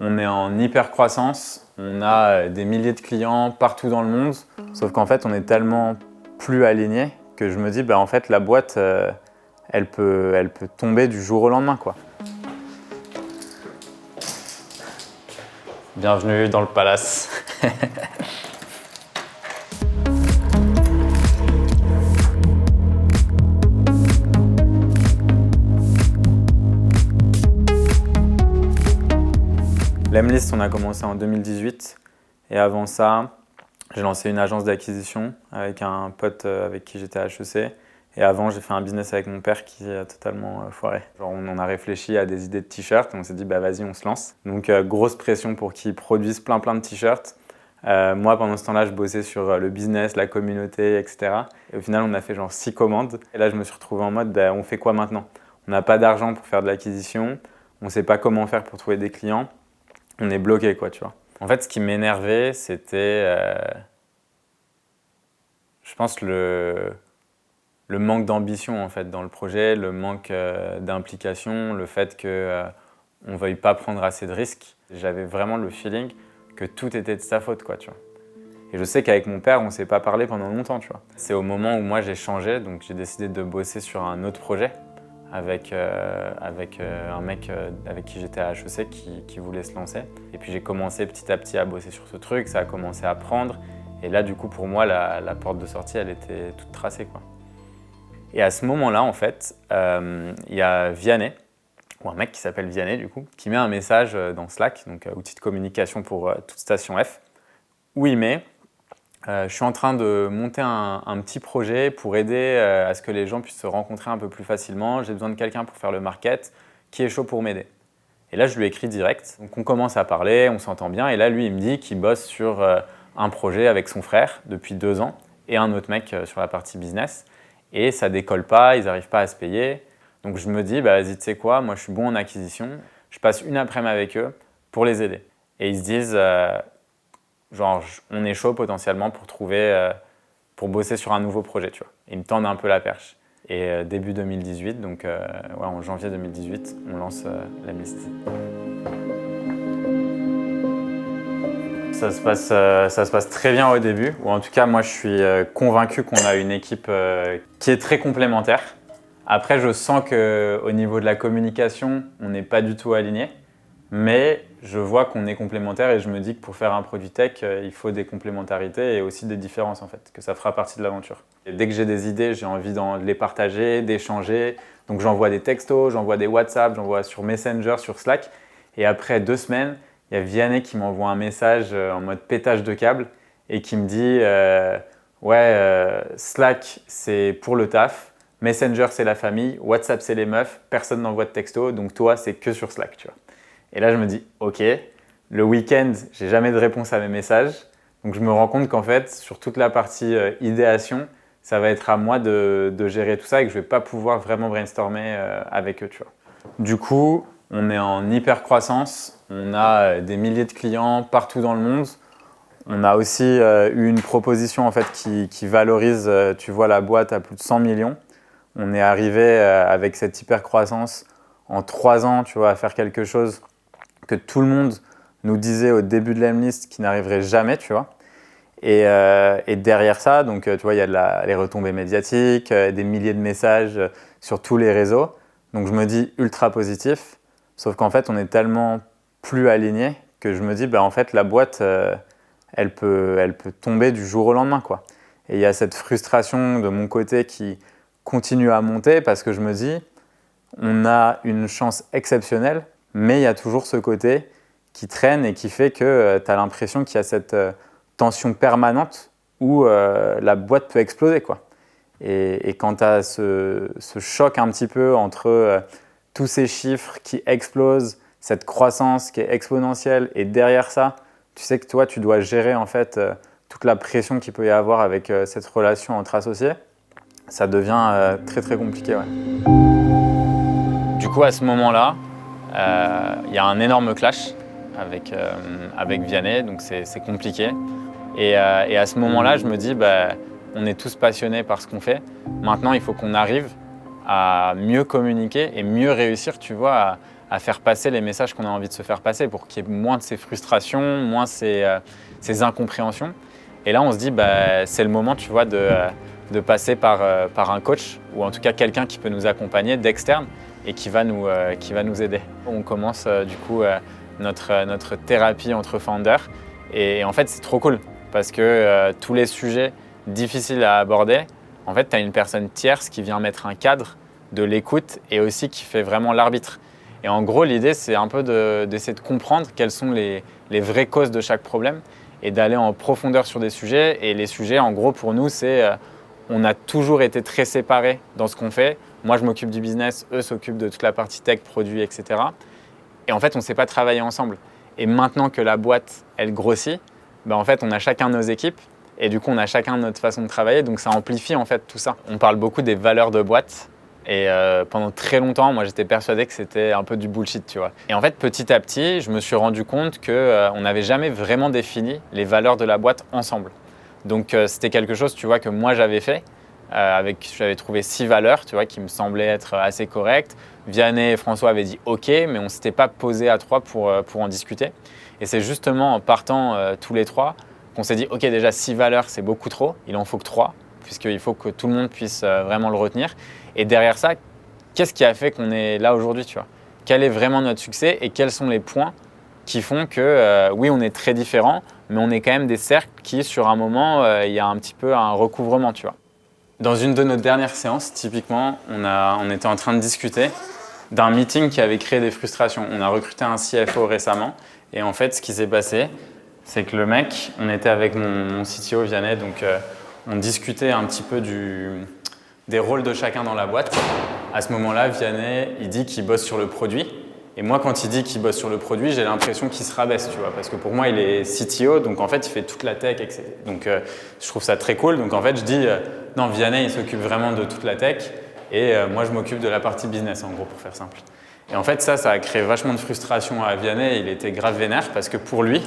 On est en hyper croissance, on a des milliers de clients partout dans le monde, sauf qu'en fait on est tellement plus aligné que je me dis en fait la boîte elle peut tomber du jour au lendemain quoi. Bienvenue dans le palace. Lemlist, on a commencé en 2018 et avant ça, j'ai lancé une agence d'acquisition avec un pote avec qui j'étais à HEC. Et avant, j'ai fait un business avec mon père qui a totalement foiré. Genre, on a réfléchi à des idées de t-shirts et on s'est dit vas-y, on se lance. Donc grosse pression pour qu'ils produisent plein de t-shirts. Moi, pendant ce temps-là, je bossais sur le business, la communauté, etc. Et au final, on a fait genre 6 commandes. Et là, je me suis retrouvé en mode on fait quoi maintenant? On n'a pas d'argent pour faire de l'acquisition, on ne sait pas comment faire pour trouver des clients. On est bloqué quoi, tu vois. En fait, ce qui m'énervait, c'était, je pense, le manque d'ambition en fait dans le projet, le manque d'implication, le fait qu'on ne veuille pas prendre assez de risques. J'avais vraiment le feeling que tout était de sa faute, quoi, tu vois. Et je sais qu'avec mon père, on ne s'est pas parlé pendant longtemps, tu vois. C'est au moment où moi j'ai changé, donc j'ai décidé de bosser sur un autre projet avec un mec avec qui j'étais à HEC qui voulait se lancer. Et puis j'ai commencé petit à petit à bosser sur ce truc, ça a commencé à prendre. Et là, du coup, pour moi, la porte de sortie, elle était toute tracée, quoi. Et à ce moment-là, en fait, il y a Vianney, ou un mec qui s'appelle Vianney, du coup, qui met un message dans Slack, donc outil de communication pour toute station F, où il met je suis en train de monter un petit projet pour aider à ce que les gens puissent se rencontrer un peu plus facilement. J'ai besoin de quelqu'un pour faire le market qui est chaud pour m'aider. Et là, je lui écris direct. Donc, on commence à parler, on s'entend bien. Et là, lui, il me dit qu'il bosse sur un projet avec son frère depuis 2 ans et un autre mec sur la partie business. Et ça décolle pas, ils n'arrivent pas à se payer. Donc, je me dis, vas-y, tu sais quoi, moi, je suis bon en acquisition. Je passe une après-midi avec eux pour les aider. Et ils se disent... genre, on est chaud potentiellement pour pour bosser sur un nouveau projet, tu vois. Ils me tendent un peu la perche. Et début 2018, donc en janvier 2018, on lance Lemlist. Ça se passe très bien au début, ou en tout cas, moi, je suis convaincu qu'on a une équipe qui est très complémentaire. Après, je sens qu'au niveau de la communication, on n'est pas du tout alignés. Mais je vois qu'on est complémentaires et je me dis que pour faire un produit tech, il faut des complémentarités et aussi des différences en fait, que ça fera partie de l'aventure. Et dès que j'ai des idées, j'ai envie de les partager, d'échanger. Donc j'envoie des textos, j'envoie des WhatsApp, j'envoie sur Messenger, sur Slack. Et après 2 semaines, il y a Vianney qui m'envoie un message en mode pétage de câble et qui me dit Slack c'est pour le taf, Messenger c'est la famille, WhatsApp c'est les meufs, personne n'envoie de texto, donc toi c'est que sur Slack, tu vois. Et là, je me dis, ok, le week-end, j'ai jamais de réponse à mes messages. Donc, je me rends compte qu'en fait, sur toute la partie idéation, ça va être à moi de gérer tout ça et que je vais pas pouvoir vraiment brainstormer avec eux, tu vois. Du coup, on est en hyper croissance. On a des milliers de clients partout dans le monde. On a aussi eu une proposition en fait qui valorise, tu vois, la boîte à plus de 100 millions. On est arrivé avec cette hyper croissance en 3 ans, tu vois, à faire quelque chose que tout le monde nous disait au début de Lemlist qui n'arriverait jamais, tu vois. Et derrière ça, donc, tu vois, il y a les retombées médiatiques, des milliers de messages sur tous les réseaux. Donc, je me dis ultra positif. Sauf qu'en fait, on est tellement plus alignés que je me dis, en fait, la boîte, elle peut tomber du jour au lendemain, quoi. Et il y a cette frustration de mon côté qui continue à monter parce que je me dis, on a une chance exceptionnelle, mais il y a toujours ce côté qui traîne et qui fait que tu as l'impression qu'il y a cette tension permanente où la boîte peut exploser, quoi. Et quand tu as ce choc un petit peu entre tous ces chiffres qui explosent, cette croissance qui est exponentielle, et derrière ça, tu sais que toi, tu dois gérer en fait toute la pression qu'il peut y avoir avec cette relation entre associés, ça devient très très compliqué, ouais. Du coup, à ce moment-là, il y a un énorme clash avec Vianney, donc c'est compliqué. Et à ce moment-là, je me dis, on est tous passionnés par ce qu'on fait. Maintenant, il faut qu'on arrive à mieux communiquer et mieux réussir, tu vois, à faire passer les messages qu'on a envie de se faire passer pour qu'il y ait moins de ces frustrations, moins ces incompréhensions. Et là, on se dit, c'est le moment, tu vois, de passer par un coach ou en tout cas quelqu'un qui peut nous accompagner d'externe et qui va nous aider. On commence du coup notre thérapie entre founders et en fait, c'est trop cool parce que tous les sujets difficiles à aborder, en fait, tu as une personne tierce qui vient mettre un cadre de l'écoute et aussi qui fait vraiment l'arbitre. Et en gros, l'idée, c'est un peu d'essayer de comprendre quelles sont les vraies causes de chaque problème et d'aller en profondeur sur des sujets. Et les sujets, en gros, pour nous, c'est on a toujours été très séparés dans ce qu'on fait. Moi, je m'occupe du business, eux s'occupent de toute la partie tech, produits, etc. Et en fait, on ne sait pas travailler ensemble. Et maintenant que la boîte, elle grossit, en fait, on a chacun nos équipes. Et du coup, on a chacun notre façon de travailler, donc ça amplifie en fait tout ça. On parle beaucoup des valeurs de boîte et pendant très longtemps, moi j'étais persuadé que c'était un peu du bullshit, tu vois. Et en fait, petit à petit, je me suis rendu compte qu'on n'avait jamais vraiment défini les valeurs de la boîte ensemble. Donc c'était quelque chose, tu vois, que moi j'avais fait. J'avais trouvé 6 valeurs, tu vois, qui me semblaient être assez correctes. Vianney et François avaient dit OK, mais on ne s'était pas posé à 3 pour en discuter. Et c'est justement en partant tous les 3 qu'on s'est dit, OK, déjà 6 valeurs, c'est beaucoup trop, il en faut que 3, puisqu'il faut que tout le monde puisse vraiment le retenir. Et derrière ça, qu'est-ce qui a fait qu'on est là aujourd'hui, tu vois? Quel est vraiment notre succès et quels sont les points qui font que, oui, on est très différents, mais on est quand même des cercles qui, sur un moment, il y a un petit peu un recouvrement, tu vois. Dans une de nos dernières séances, typiquement, on était en train de discuter d'un meeting qui avait créé des frustrations. On a recruté un CFO récemment, et en fait, ce qui s'est passé, c'est que le mec, on était avec mon CTO Vianney, donc on discutait un petit peu des rôles de chacun dans la boîte. À ce moment-là, Vianney, il dit qu'il bosse sur le produit. Et moi, quand il dit qu'il bosse sur le produit, j'ai l'impression qu'il se rabaisse, tu vois, parce que pour moi, il est CTO, donc en fait, il fait toute la tech, etc. Donc je trouve ça très cool. Donc en fait, je dis, non, Vianney, il s'occupe vraiment de toute la tech, et moi, je m'occupe de la partie business, en gros, pour faire simple. Et en fait, ça a créé vachement de frustration à Vianney. Il était grave vénère, parce que pour lui,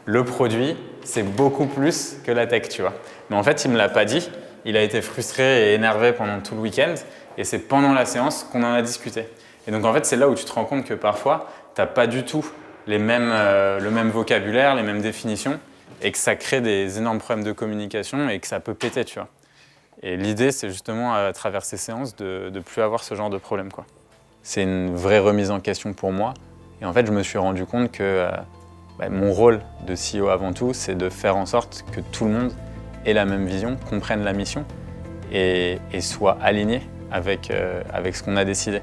le produit, c'est beaucoup plus que la tech, tu vois. Mais en fait, il ne me l'a pas dit. Il a été frustré et énervé pendant tout le week-end. Et c'est pendant la séance qu'on en a discuté. Et donc, en fait, c'est là où tu te rends compte que parfois, tu n'as pas du tout le même vocabulaire, les mêmes définitions, et que ça crée des énormes problèmes de communication et que ça peut péter, tu vois. Et l'idée, c'est justement, à travers ces séances, de ne plus avoir ce genre de problème, quoi. C'est une vraie remise en question pour moi. Et en fait, je me suis rendu compte que mon rôle de CEO avant tout, c'est de faire en sorte que tout le monde ait la même vision, comprenne la mission et soit aligné avec ce qu'on a décidé.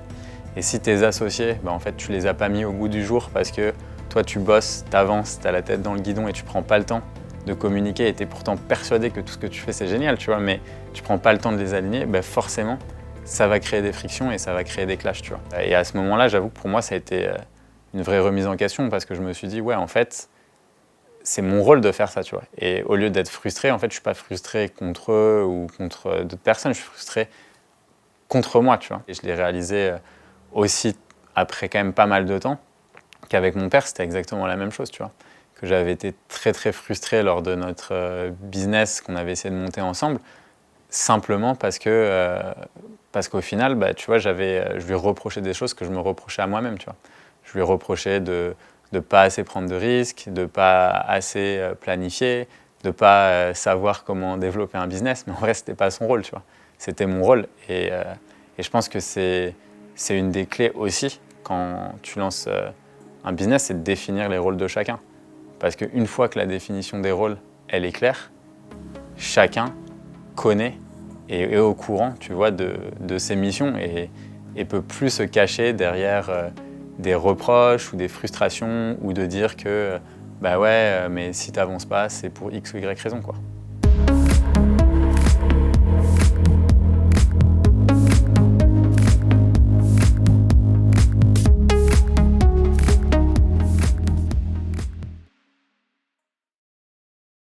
Et si tes associés, en fait, tu les as pas mis au goût du jour parce que toi, tu bosses, t'avances, t'as la tête dans le guidon et tu prends pas le temps de communiquer et t'es pourtant persuadé que tout ce que tu fais, c'est génial, tu vois, mais tu prends pas le temps de les aligner, forcément, ça va créer des frictions et ça va créer des clashs, tu vois. Et à ce moment-là, j'avoue que pour moi, ça a été une vraie remise en question parce que je me suis dit, ouais, en fait, c'est mon rôle de faire ça, tu vois. Et au lieu d'être frustré, en fait, je suis pas frustré contre eux ou contre d'autres personnes, je suis frustré contre moi, tu vois. Et je l'ai réalisé aussi après quand même pas mal de temps qu'avec mon père, c'était exactement la même chose, tu vois. Que j'avais été très, très frustré lors de notre business qu'on avait essayé de monter ensemble, simplement parce qu'au final, tu vois, je lui reprochais des choses que je me reprochais à moi-même, tu vois. Je lui reprochais de ne pas assez prendre de risques, de ne pas assez planifier, de ne pas savoir comment développer un business. Mais en vrai, ce n'était pas son rôle, tu vois. C'était mon rôle. Et je pense que c'est une des clés aussi quand tu lances un business, c'est de définir les rôles de chacun. Parce qu'une fois que la définition des rôles, elle est claire, chacun connaît et est au courant, tu vois, de ses missions et peut plus se cacher derrière des reproches ou des frustrations ou de dire que mais si tu n'avances pas, c'est pour X ou Y raison, quoi.